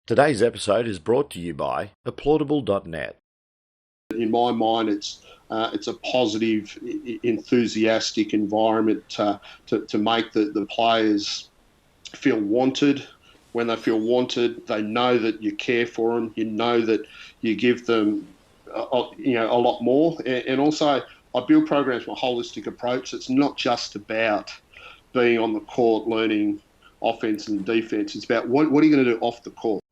Today's episode is brought to you by applaudable.net. In my mind, it's a positive, enthusiastic environment to make the players feel wanted. When they feel wanted, they know that you care for them. You know that you give them, a lot more. And also, I build programs with a holistic approach. It's not just about being on the court, learning offense and defense. It's about what are you going to do off the court.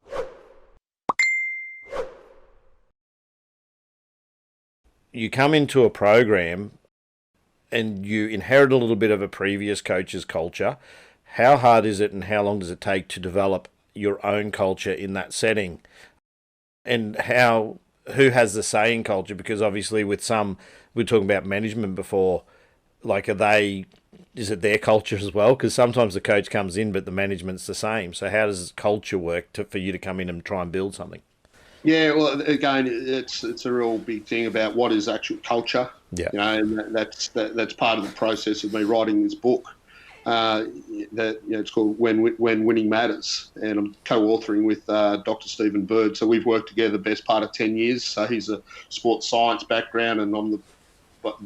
You come into a program and you inherit a little bit of a previous coach's culture. How hard is it and how long does it take to develop your own culture in that setting? And who has the say in culture? Because obviously with some, we were talking about management before, like is it their culture as well? Because sometimes the coach comes in but the management's the same. So how does culture work for you to come in and try and build something? Yeah, well, again, it's a real big thing about what is actual culture. Yeah. And that's part of the process of me writing this book. It's called When Winning Matters, and I'm co-authoring with Dr. Stephen Bird. So we've worked together the best part of 10 years. So he's a sports science background, and I'm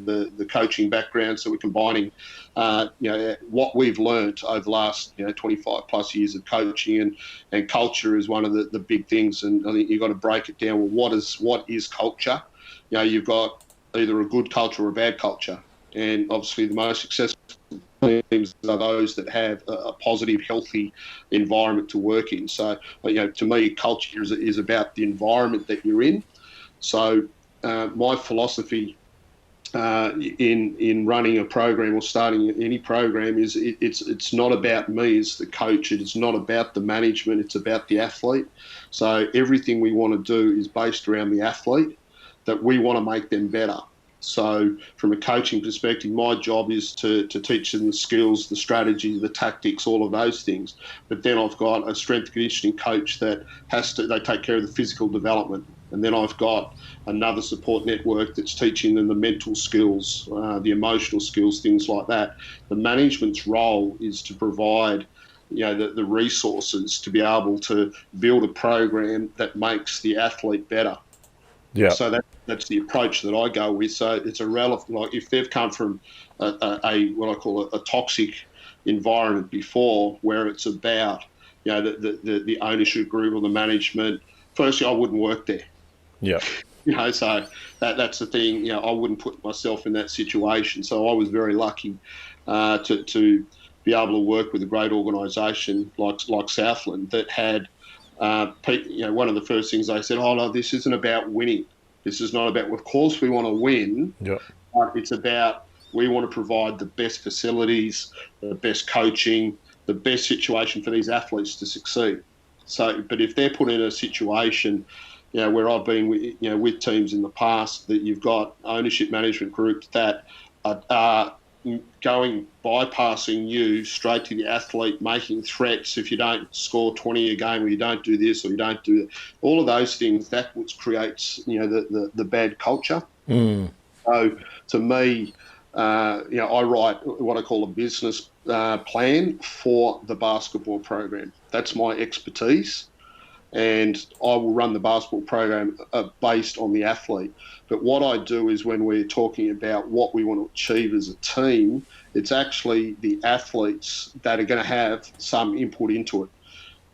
the coaching background. So we're combining, what we've learned over the last 25 plus years of coaching, and culture is one of the big things. And I think you've got to break it down. Well, what is culture? You've got either a good culture or a bad culture, and obviously the most successful teams are those that have a positive, healthy environment to work in. So, to me, culture is about the environment that you're in. So, my philosophy in running a program or starting any program is it's not about me as the coach. It's not about the management. It's about the athlete. So everything we want to do is based around the athlete, that we want to make them better. So from a coaching perspective, my job is to teach them the skills, the strategy, the tactics, all of those things. But then I've got a strength and conditioning coach that they take care of the physical development. And then I've got another support network that's teaching them the mental skills, the emotional skills, things like that. The management's role is to provide the resources to be able to build a program that makes the athlete better. Yeah. So that's the approach that I go with. So it's irrelevant. Like if they've come from a what I call a toxic environment before, where it's about the ownership group or the management. Firstly, I wouldn't work there. Yeah. So that's the thing. I wouldn't put myself in that situation. So I was very lucky to be able to work with a great organisation like Southland that had. One of the first things they said, "Oh no, this isn't about winning. This is not about. Of course, we want to win, Yeah. but it's about we want to provide the best facilities, the best coaching, the best situation for these athletes to succeed." So, but if they're put in a situation, where I've been with teams in the past, that you've got ownership management groups that are bypassing you straight to the athlete, making threats if you don't score 20 a game, or you don't do this, or you don't do that. All of those things, that's what creates the bad culture. So to me, I write what I call a business plan for the basketball program. That's my expertise. And I will run the basketball program based on the athlete. But what I do is, when we're talking about what we want to achieve as a team, it's actually the athletes that are going to have some input into it.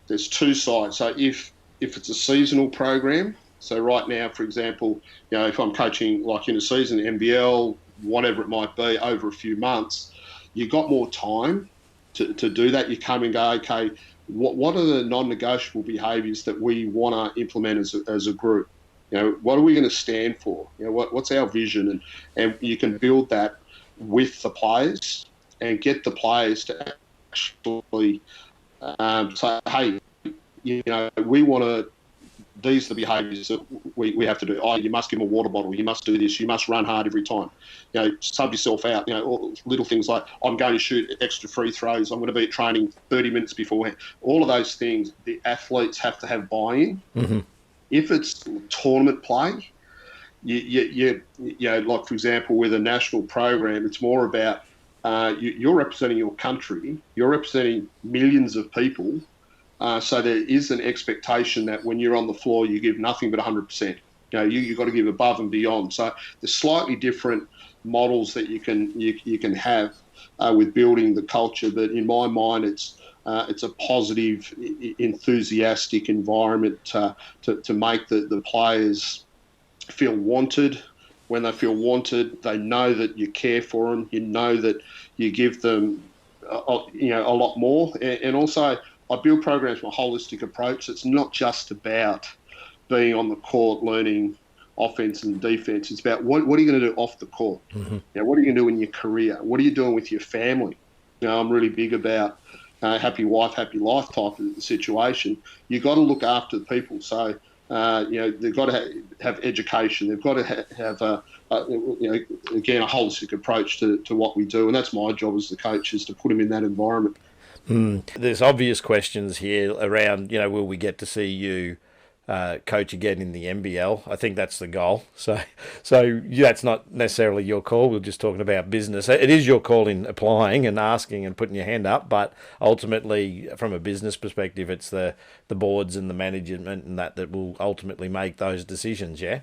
There's two sides. So if it's a seasonal program, so right now, for example, if I'm coaching like in a season, NBL, whatever it might be, over a few months, you've got more time to do that. You come and go, okay, what are the non-negotiable behaviours that we want to implement as a group? What are we going to stand for? What's our vision? And you can build that with the players and get the players to actually say, hey, we want to, these are the behaviours that we have to do. Oh, you must give them a water bottle. You must do this. You must run hard every time. Sub yourself out. All little things like, I'm going to shoot extra free throws. I'm going to be at training 30 minutes beforehand. All of those things, the athletes have to have buy-in. Mm-hmm. If it's tournament play, like for example, with a national program, it's more about you're representing your country. You're representing millions of people. So there is an expectation that when you're on the floor, you give nothing but 100%. You've got to give above and beyond. So there's slightly different models that you can have with building the culture. But in my mind, it's a positive, enthusiastic environment to make the players feel wanted. When they feel wanted, they know that you care for them. You know that you give them, a lot more. And also, I build programs with a holistic approach. It's not just about being on the court learning offense and defense. It's about what are you going to do off the court? Mm-hmm. What are you going to do in your career? What are you doing with your family? I'm really big about happy wife, happy life type of situation. You've got to look after the people. So, they've got to have education. They've got to have again, a holistic approach to what we do. And that's my job as the coach, is to put them in that environment. There's obvious questions here around, will we get to see you coach again in the NBL? I think that's the goal. So that's not necessarily your call. We're just talking about business. It is your call in applying and asking and putting your hand up, but ultimately, from a business perspective, it's the boards and the management and that will ultimately make those decisions. Yeah.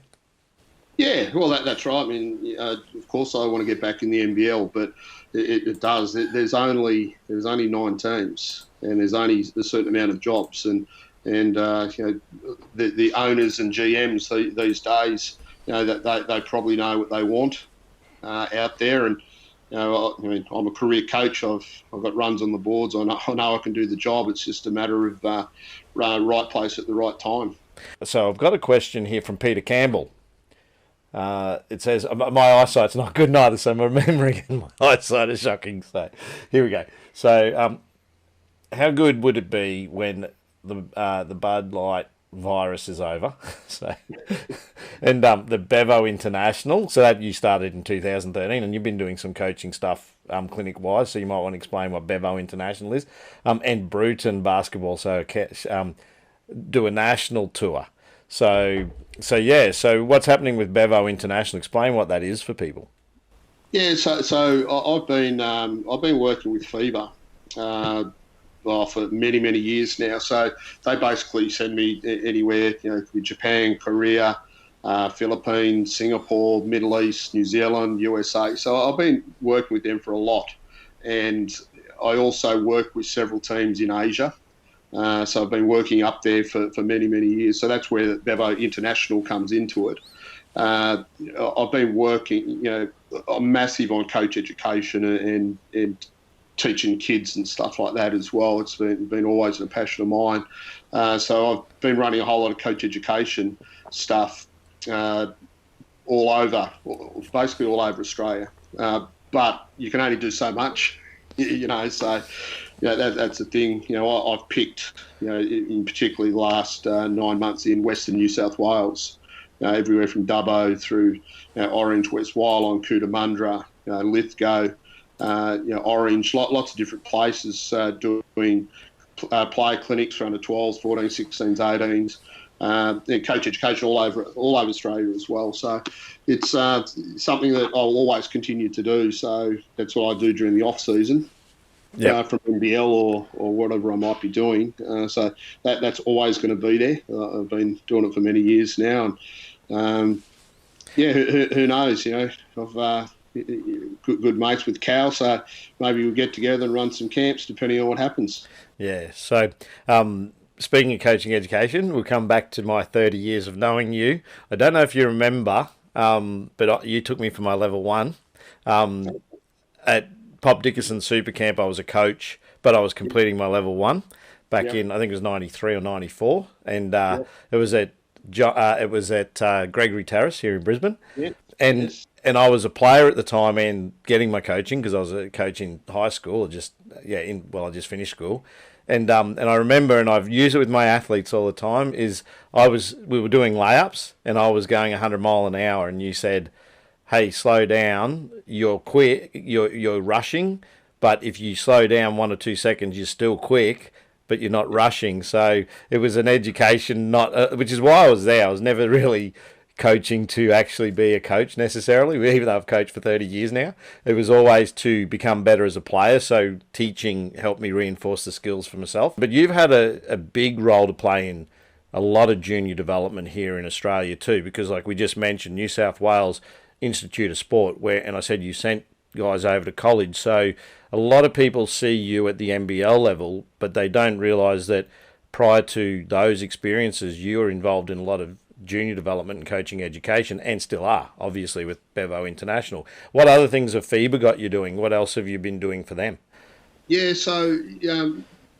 Yeah, well, that's right. I mean, of course, I want to get back in the NBL, but it does. There's only 9 teams, and there's only a certain amount of jobs, and the owners and GMs these days, that they probably know what they want out there. And I mean, I'm a career coach. I've got runs on the boards. I know I can do the job. It's just a matter of right place at the right time. So I've got a question here from Peter Campbell. It says, my eyesight's not good neither, so my memory and my eyesight is shocking. So here we go. So how good would it be when the Bud Light virus is over? So and the Bevo International, so that you started in 2013, and you've been doing some coaching stuff clinic wise, so you might want to explain what Bevo International is, and Bruton basketball, so do a national tour. So what's happening with Bevo International? Explain what that is for people. Yeah, so I've been working with FIBA for many years now. So they basically send me anywhere, Japan, Korea, Philippines, Singapore, Middle East, New Zealand, USA. So I've been working with them for a lot, and I also work with several teams in Asia. So I've been working up there for many years. So that's where Bevo International comes into it. I've been working, I'm massive on coach education and teaching kids and stuff like that as well. It's been always a passion of mine. So I've been running a whole lot of coach education stuff all over, basically all over Australia. But you can only do so much, so... that's the thing. I've picked, in particularly the last 9 months in Western New South Wales, everywhere from Dubbo through Orange, West Wyalong, Cootamundra, Lithgow, Orange, lots of different places doing play clinics for under 12s, 14s, 16s, 18s, coach education all over Australia as well. So it's something that I'll always continue to do. So that's what I do during the off season. From NBL or whatever I might be doing. So that's always going to be there. I've been doing it for many years now. And, who knows, I've good mates with Cal, so maybe we'll get together and run some camps depending on what happens. Yeah, so speaking of coaching education, we'll come back to my 30 years of knowing you. I don't know if you remember, but you took me for my level 1. At Pop Dickerson Super Camp, I was a coach, but I was completing my level 1 back in, I think it was 93 or 94, and it was at Gregory Terrace here in Brisbane, and I was a player at the time and getting my coaching because I was a coach in high school, I just finished school, and I remember, and I've used it with my athletes all the time, we were doing layups and I was going 100 mile an hour, and you said, hey, slow down, you're quick, you're rushing, but if you slow down 1 or 2 seconds, you're still quick, but you're not rushing. So it was an education, which is why I was there. I was never really coaching to actually be a coach necessarily, even though I've coached for 30 years now. It was always to become better as a player, so teaching helped me reinforce the skills for myself. But you've had a big role to play in a lot of junior development here in Australia too, because like we just mentioned, New South Wales Institute of Sport, and I said you sent guys over to college, so a lot of people see you at the NBL level, but they don't realise that prior to those experiences, you were involved in a lot of junior development and coaching education, and still are, obviously, with Bevo International. What other things have FIBA got you doing? What else have you been doing for them? Yeah, so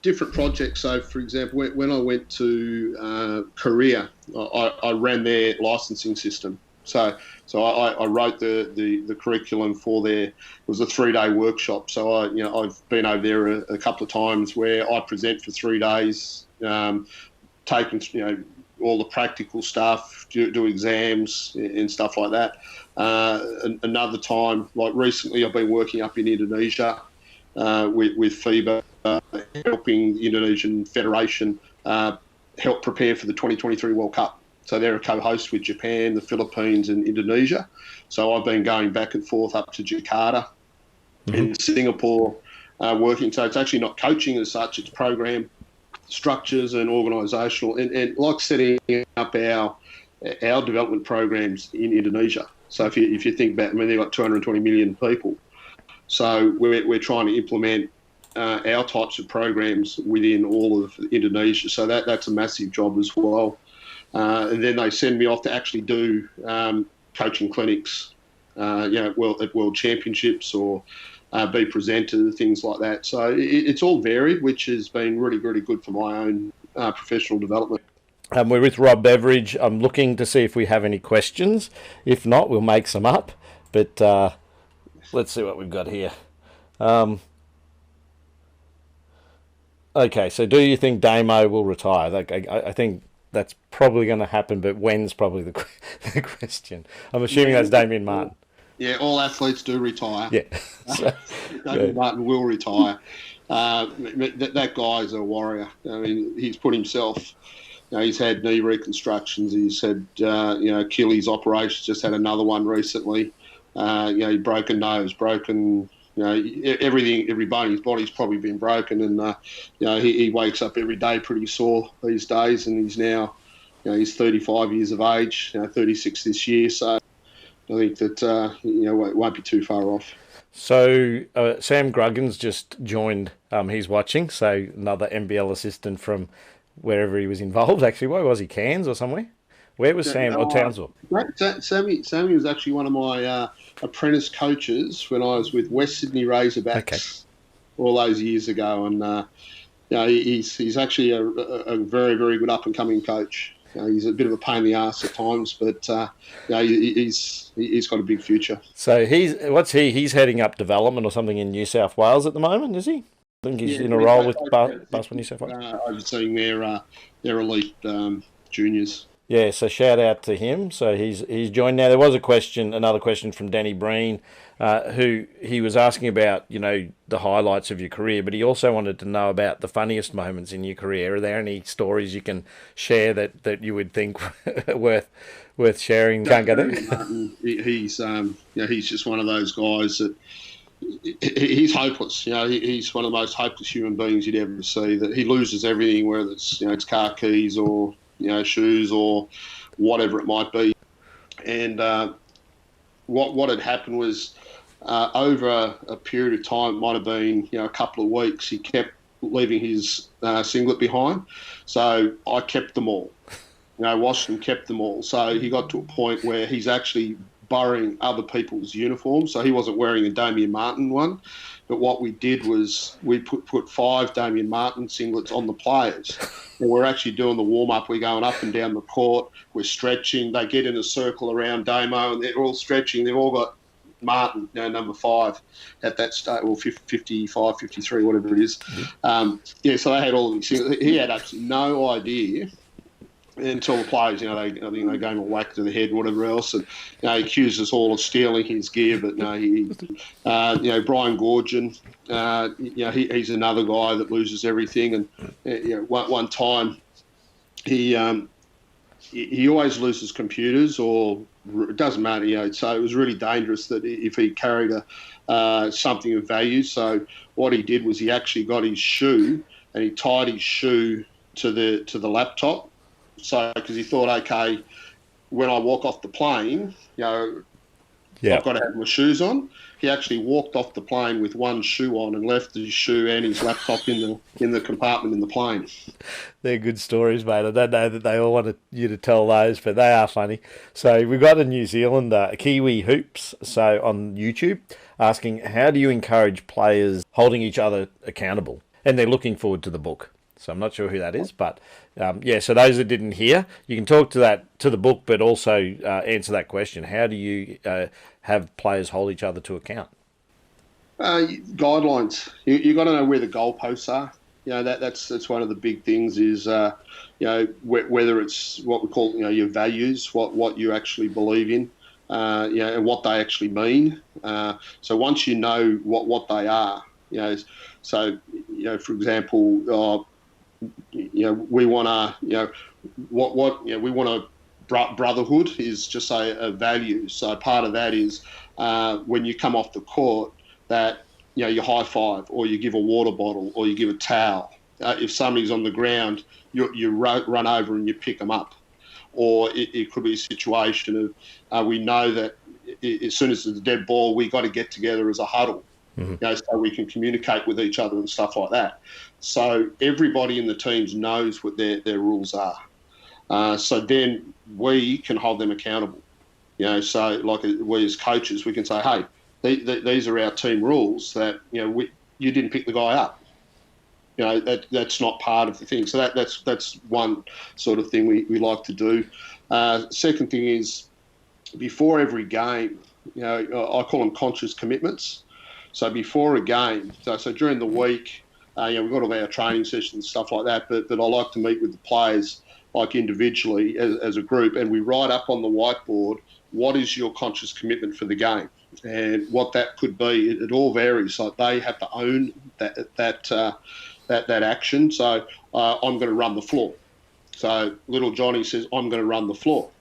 different projects. So, for example, when I went to Korea, I ran their licensing system. So I wrote the curriculum for their. It was a 3-day workshop. So I've been over there a couple of times where I present for 3 days, taking all the practical stuff, do exams and stuff like that. Another time, like recently, I've been working up in Indonesia with FIBA, helping the Indonesian Federation help prepare for the 2023 World Cup. So they're a co-host with Japan, the Philippines and Indonesia. So I've been going back and forth up to Jakarta in Singapore working. So it's actually not coaching as such, it's program structures and organisational and like setting up our development programs in Indonesia. So if you think about, they've got 220 million people. So we're trying to implement our types of programs within all of Indonesia. So that's a massive job as well. And then they send me off to actually do coaching clinics, at World Championships or be presenter, things like that. So it's all varied, which has been really, really good for my own professional development. We're with Rob Beveridge. I'm looking to see if we have any questions. If not, we'll make some up. But let's see what we've got here. Okay, so do you think Damo will retire? I think that's probably going to happen, but when's probably the question. I'm assuming that's Damian Martin. Yeah, all athletes do retire. Yeah. Damian Martin will retire. That guy's a warrior. He's put himself, he's had knee reconstructions. He's had, Achilles operations, just had another one recently. Broken nose, broken, everything, every bone in his body's probably been broken. And, he wakes up every day pretty sore these days. And he's now, he's 35 years of age, 36 this year. So I think that, it won't be too far off. So Sam Gruggan's just joined. He's watching. So another NBL assistant from wherever he was involved. Actually, where was he? Cairns or somewhere? Where was Sam? Or Townsville? Sammy was actually one of my apprentice coaches when I was with West Sydney Razorbacks all those years ago. And he's actually a very, very good up and coming coach. He's a bit of a pain in the ass at times, but he's got a big future. So he's heading up development or something in New South Wales at the moment, is he? I think he's in a role with Basketball New South Wales. Overseeing their elite juniors. Yeah, so shout out to him. So he's joined now. There was another question from Danny Breen, who he was asking about, the highlights of your career, but he also wanted to know about the funniest moments in your career. Are there any stories you can share that you would think worth sharing? Can't go there. He's just one of those guys that he's hopeless. He's one of the most hopeless human beings you'd ever see. That he loses everything, whether it's car keys or shoes or whatever it might be. And what had happened was over a period of time, it might have been a couple of weeks, he kept leaving his singlet behind. So I kept them all. Washed and kept them all. So he got to a point where he's actually borrowing other people's uniforms. So he wasn't wearing a Damian Martin one. But what we did was we put 5 Damian Martin singlets on the players. And we're actually doing the warm-up. We're going up and down the court. We're stretching. They get in a circle around Damo, and they're all stretching. They've all got Martin, number 5 at that stage, or 55, 53, whatever it is. So they had all of these. He had absolutely no idea until the players, I think they gave him a whack to the head and whatever else. And, he accused us all of stealing his gear, but no, Brian Gorgon, he's another guy that loses everything. And, one time he he always loses computers, or it doesn't matter, you know. So it was really dangerous that if he carried something of value. So what he did was he actually got his shoe and he tied his shoe to the laptop. So because he thought, okay, when I walk off the plane, you know, Yeah. I've got to have my shoes on. He actually walked off the plane with one shoe on and left his shoe and his laptop in the compartment in the plane. They're good stories, mate. I don't know that they all want you to tell those, but they are funny. So we've got a New Zealander, Kiwi Hoops, so on YouTube, asking, how do you encourage players holding each other accountable? And they're looking forward to the book. So I'm not sure who that is, but yeah, so those that didn't hear, you can talk to the book, but also answer that question. How do you have players hold each other to account? Guidelines. You got to know where the goalposts are. You know, that's one of the big things is, you know, whether it's what we call, you know, your values, what you actually believe in, you know, and what they actually mean. So once you know what they are, you know, so, you know, for example, you know, we want to, you know, what you know, we want a brotherhood is just a value. So part of that is when you come off the court that, you know, you high five or you give a water bottle or you give a towel. If somebody's on the ground, you run over and you pick them up. Or it could be a situation of we know that as soon as it's a dead ball, we got to get together as a huddle. Mm-hmm. You know, so we can communicate with each other and stuff like that. So everybody in the teams knows what their rules are. So then we can hold them accountable. You know, so like we as coaches, we can say, hey, these are our team rules that, you know, you didn't pick the guy up. You know, that's not part of the thing. So that's one sort of thing we like to do. Second thing is before every game, you know, I call them conscious commitments. So before a game, so during the week, you know, we've got all our training sessions and stuff like that, but I like to meet with the players like individually as a group, and we write up on the whiteboard what is your conscious commitment for the game, and what that could be. It all varies. So they have to own that action. So I'm going to run the floor. So little Johnny says, I'm going to run the floor,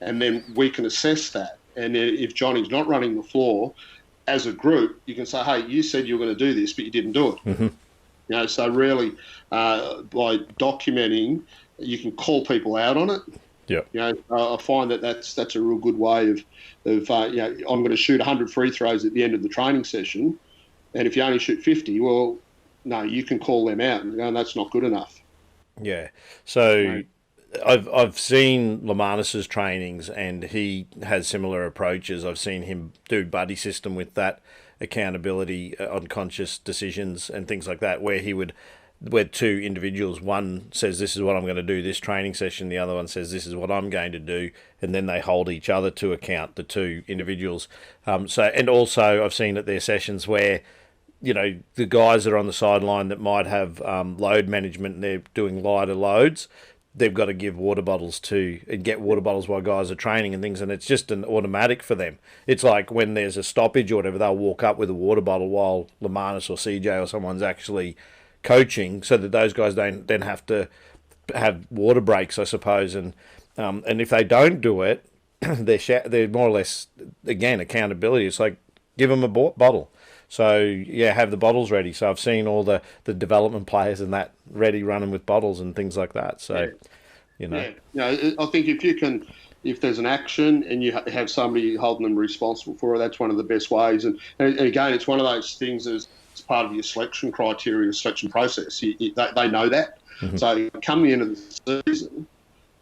and then we can assess that. And if Johnny's not running the floor, as a group, you can say, hey, you said you were going to do this, but you didn't do it. Mm-hmm. You know, so really by documenting, you can call people out on it. Yeah. You know, I find that's a real good way of you know, I'm going to shoot 100 free throws at the end of the training session, and if you only shoot 50, well, no, you can call them out and go, that's not good enough. Yeah. So I've seen Lemanis's trainings, and he has similar approaches. I've seen him do buddy system with that accountability on conscious decisions and things like that, where two individuals, one says this is what I'm going to do this training session, the other one says this is what I'm going to do, and then they hold each other to account, the two individuals. And also I've seen at their sessions where, you know, the guys that are on the sideline that might have load management and they're doing lighter loads, they've got to give water bottles to and get water bottles while guys are training and things, and it's just an automatic for them. It's like when there's a stoppage or whatever, they'll walk up with a water bottle while Lemanis or CJ or someone's actually coaching, so that those guys don't then have to have water breaks, I suppose. And if they don't do it, they're more or less, again, accountability. It's like give them a bottle. So, yeah, have the bottles ready. So I've seen all the development players and that ready running with bottles and things like that. So, yeah. You know. Yeah, I think if there's an action and you have somebody holding them responsible for it, that's one of the best ways. And again, it's one of those things as part of your selection criteria, selection process. They know that. Mm-hmm. So come the end of the season,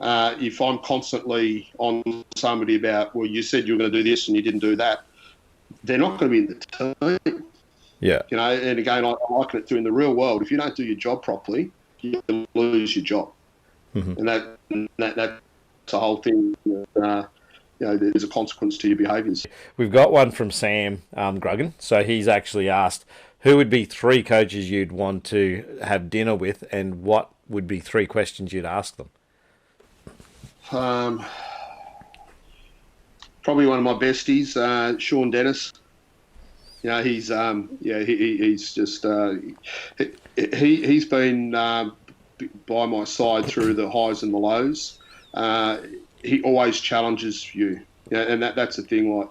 if I'm constantly on somebody about, well, you said you were going to do this and you didn't do that, they're not going to be in the team. Yeah. You know, and again, I liken it to in the real world, if you don't do your job properly, you lose your job. Mm-hmm. And that's the whole thing. You know, there's a consequence to your behaviours. We've got one from Sam Gruggan. So he's actually asked, who would be 3 coaches you'd want to have dinner with, and what would be 3 questions you'd ask them? Probably one of my besties, Sean Dennis. You know, he's he's just he's been by my side through the highs and the lows. he always challenges you. And that's the thing. Like,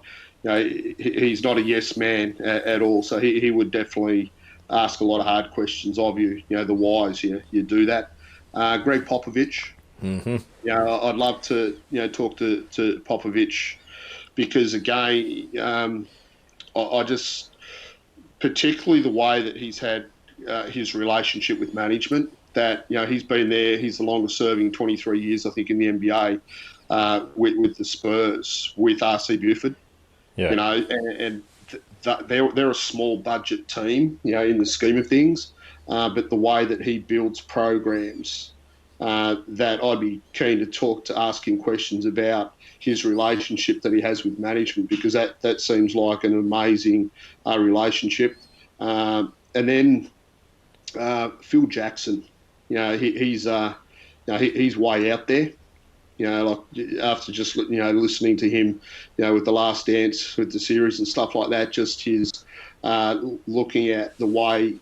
he's not a yes man at all. So he would definitely ask a lot of hard questions of you. The whys. You do that. Greg Popovich. Mm-hmm. I'd love to talk to Popovich, because again, I just, particularly the way that he's had his relationship with management. That he's been there. He's the longest serving, 23 years, I think, in the NBA with the Spurs, with RC Buford. Yeah. And they're a small budget team, in the scheme of things. But the way that he builds programs, that I'd be keen to ask him questions about his relationship that he has with management, because that seems like an amazing relationship. And then Phil Jackson, he's way out there. Like after just listening to him, with The Last Dance, with the series and stuff like that, just his looking at the way,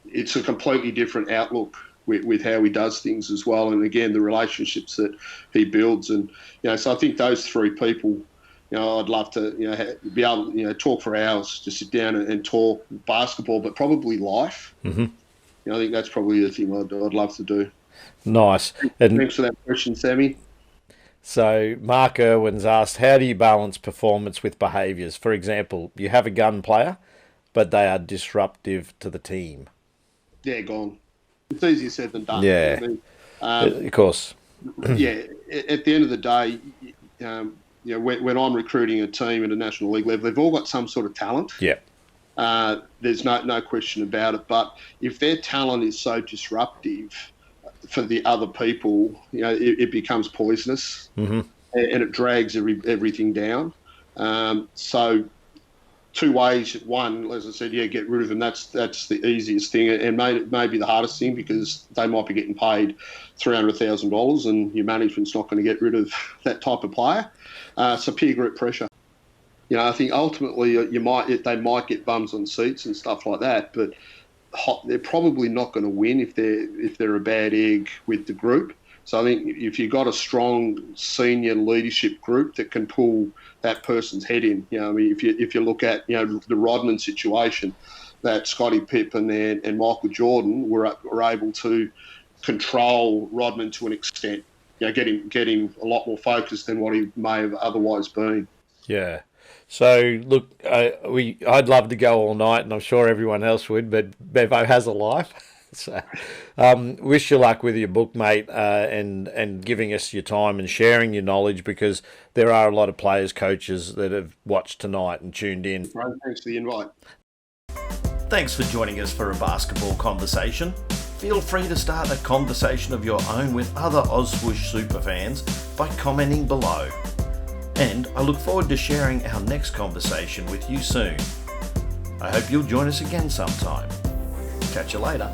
it's a completely different outlook with how he does things as well. And again, the relationships that he builds, and so I think those three people, I'd love to be able to talk for hours, just sit down and talk basketball, but probably life. Mm-hmm. I think that's probably the thing I'd love to do. Nice. Thanks for that question, Sammy. So Mark Irwin's asked, how do you balance performance with behaviours? For example, you have a gun player, but they are disruptive to the team. Yeah, gone. It's easier said than done. Yeah, of course. Yeah, at the end of the day, when I'm recruiting a team at a National League level, they've all got some sort of talent. Yeah. There's no question about it. But if their talent is so disruptive for the other people, it becomes poisonous, mm-hmm. and it drags everything down. So two ways. One, as I said, get rid of them. That's the easiest thing, and maybe the hardest thing, because they might be getting paid $300,000, and your management's not going to get rid of that type of player. So peer group pressure. I think ultimately they might get bums on seats and stuff like that, but they're probably not going to win if they're a bad egg with the group. So I think if you've got a strong senior leadership group that can pull that person's head in, if you look at the Rodman situation, that Scottie Pippen and Michael Jordan were able to control Rodman to an extent, get him a lot more focused than what he may have otherwise been. Yeah. So, look, I'd love to go all night, and I'm sure everyone else would, but Bevo has a life. So, wish you luck with your book, mate, and giving us your time and sharing your knowledge, because there are a lot of players, coaches that have watched tonight and tuned in. Thanks for the invite. Thanks for joining us for a basketball conversation. Feel free to start a conversation of your own with other Ozswoosh superfans by commenting below. And I look forward to sharing our next conversation with you soon. I hope you'll join us again sometime. Catch you later.